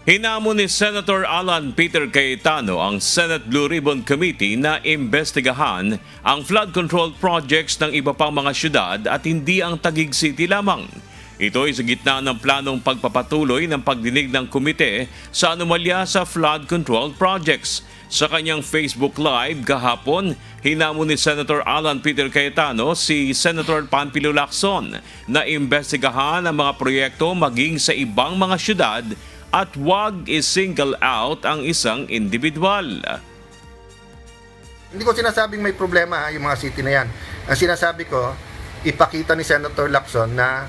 Hinamon ni Senator Alan Peter Cayetano ang Senate Blue Ribbon Committee na imbestigahan ang flood control projects ng iba pang mga syudad at hindi ang Taguig City lamang. Ito ay sa gitna ng planong pagpapatuloy ng pagdinig ng komite sa anomalya sa flood control projects. Sa kanyang Facebook Live kahapon, hinamon ni Senator Alan Peter Cayetano si Senator Panfilo Lacson na imbestigahan ang mga proyekto maging sa ibang mga syudad at wag i-single out ang isang individual. Hindi ko sinasabing may problema yung mga city na yan. Ang sinasabi ko, ipakita ni Senator Lacson na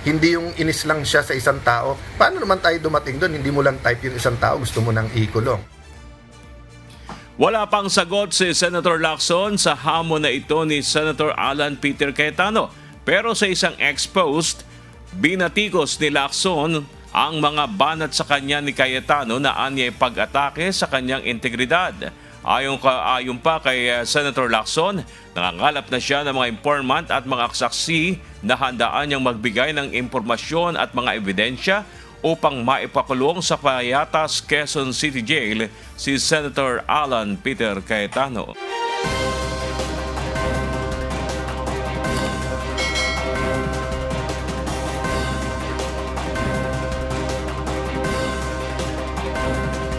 hindi yung inis lang siya sa isang tao. Paano naman tayo dumating doon? Hindi mo lang type yung isang tao, gusto mo nang ikulong. Wala pang sagot si Senator Lacson sa hamon na ito ni Senator Alan Peter Cayetano. Pero sa isang ex-post, binatikos ni Lacson ang mga banat sa kanya ni Cayetano na anyay pag-atake sa kanyang integridad. Ayon pa kay Senator Lacson, nangangalap na siya ng mga informant at mga saksi na handaan niyang magbigay ng impormasyon at mga ebidensya upang maipakulong sa Payatas, Quezon City Jail si Senator Alan Peter Cayetano.